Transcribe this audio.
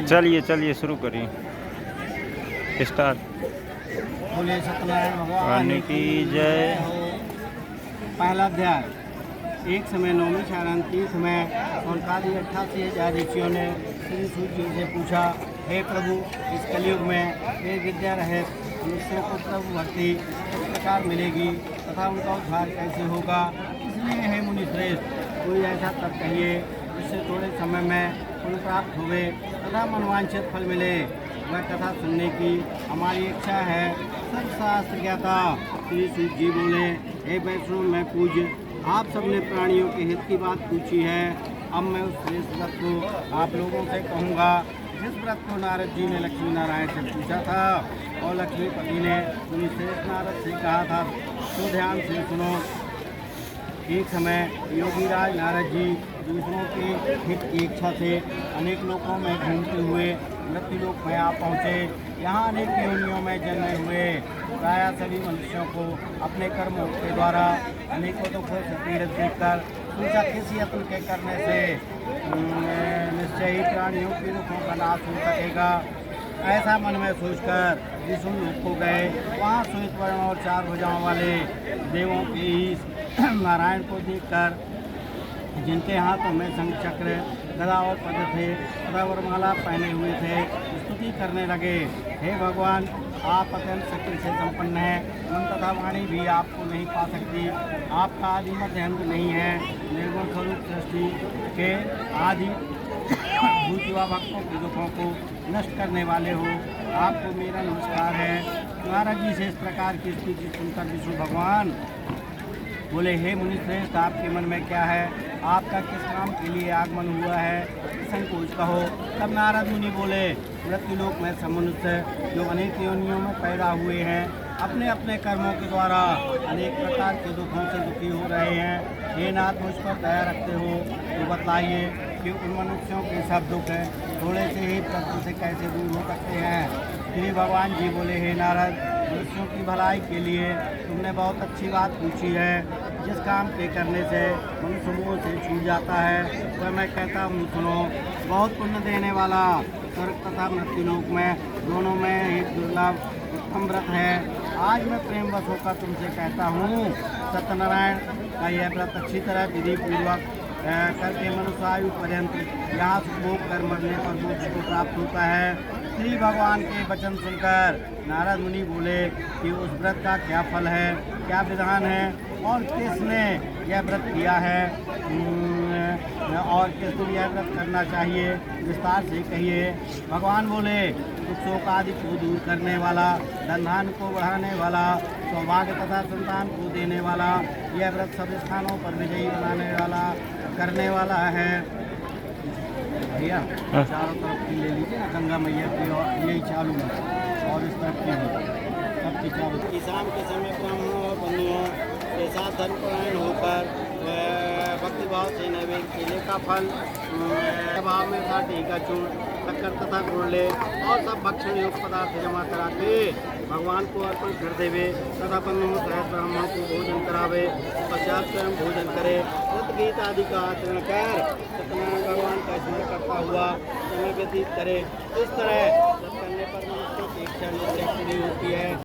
चलिए चलिए शुरू करिए, स्टार्ट। बोले सत्यनारायण भगवान भगवान की जय। पहला अध्याय। एक समय नौमी शारंती समय सोनकादि 88,000 ऋषियों ने श्री सूर्य जी से पूछा, हे प्रभु, इस कलयुग में वे विद्या रहित मनुष्यों को प्रभु भक्ति किस प्रकार मिलेगी तथा उनका उद्धार कैसे होगा। इसलिए हे मुनि श्रेष्ठ, कोई ऐसा तप कहिए जिससे थोड़े समय में पुण्य प्राप्त होवे तथा मनवांछित फल मिले। वह कथा सुनने की हमारी इच्छा है। सर्वशास्त्र ज्ञाता श्री सूर्य जी बोले, हे वैष्णव मैं पूज्य, आप सबने प्राणियों के हित की बात पूछी है। अब मैं उस श्रेष्ठ व्रत को आप लोगों से कहूँगा जिस व्रत को नारद जी ने लक्ष्मी नारायण से पूछा था और लक्ष्मीपति ने मुनि श्रेष्ठ नारद से कहा था। तो ध्यान से सुनो। एक समय योगी राज नारद जी दूसरों के हित की इच्छा से अनेक लोकों में घूमते हुए मृत्युलोक में आ पहुँचे। यहाँ अनेक योनियों में जन्मे हुए प्रायः सभी मनुष्यों को अपने कर्मों के द्वारा अनेकों दुखों से पीड़ित देखकर पूछा, किस यत्न के करने से निश्चय ही प्राणियों के दुखों का नाश हो सकेगा। ऐसा मन में सोचकर विष्णु लोक को गए। वहाँ श्वेत वर्ण और 4 भुजाओं वाले देवों के ईश नारायण को देखकर, जिनके हाथों में शंख चक्र गदा और पद्म थे तथा वरमाला पहने हुए थे, स्तुति करने लगे। हे भगवान, आप अत्यंत शक्ति से संपन्न हैं। मन तथा वाणी भी आपको नहीं पा सकती। आपका आदि मध्य अंत नहीं है। निर्गुण स्वरूप सृष्टि के आदि भूतवा भक्तों के दुखों को नष्ट करने वाले हो। आपको मेरा नमस्कार है। नारद जी से इस प्रकार की स्तुति सुनकर विष्णु भगवान बोले, हे मुनि श्रेष्ठ, आपके मन में क्या है? आपका किस काम के लिए आगमन हुआ है? संकोच कहो। तब नारद मुनि बोले, मृत्युलोक में सब मनुष्य जो अनेक योनियों में पैदा हुए हैं, अपने अपने कर्मों के द्वारा अनेक प्रकार के दुखों से दुखी हो रहे हैं। हे नाथ, मुझ पर दया रखते हो तो बतलाइए कि उन मनुष्यों के सब दुख थोड़े से ही प्रभु से कैसे दूर हो सकते हैं। श्री भगवान जी बोले, हे नारद, मनुष्यों की भलाई के लिए तुमने बहुत अच्छी बात पूछी है। जिस काम के करने से मनुष्य मोह से छूट जाता है वह मैं कहता हूँ सुनो। बहुत पुण्य देने वाला स्वर्ग तथा मृत्युलोक में दोनों में एक दुर्लभ उत्तम व्रत है। आज मैं प्रेम वश होकर तुमसे कहता हूँ, सत्यनारायण का यह व्रत अच्छी तरह विधि पूर्वक करके मनुष्य आयु पर्यंत यहाँ भोग कर मरने पर मोक्ष को प्राप्त होता है। श्री भगवान के वचन सुनकर नारद मुनि बोले कि उस व्रत का क्या फल है, क्या विधान है और किसने यह व्रत किया है और किस दिन यह व्रत करना चाहिए, विस्तार से कहिए। भगवान बोले, दुख शोक आदि को दूर करने वाला, धन धान को बढ़ाने वाला, सौभाग्य तथा संतान को देने वाला, यह व्रत सब स्थानों पर विजयी बनाने वाला करने वाला है। भैया चारों तरफ की ले लीजिए ना, गंगा मैया की, और यही चालू है और इस तरफ की भी सबकी चालू। शाम के समय ब्राह्मणों और बंधुओं के साथ धर्मपरायण होकर भक्तिभाव से नैवेद्य केले का फल भाव में था टीका चूर्ण शक्कर तथा गुड़ ले और सब भक्षण युक्त पदार्थ जमा करा के भगवान को अर्पण कर देवे तथा बंधुओं सहित ब्राह्मणों को भोजन करावे। पश्चात स्वयं भोजन करे। व्रत गीत आदि का आचरण कर सत्यनारायण भगवान का स्मरण करता हुआ समय व्यतीत करे। इस तरह व्रत करने पर मनुष्य की इच्छा निश्चय पूरी होती है।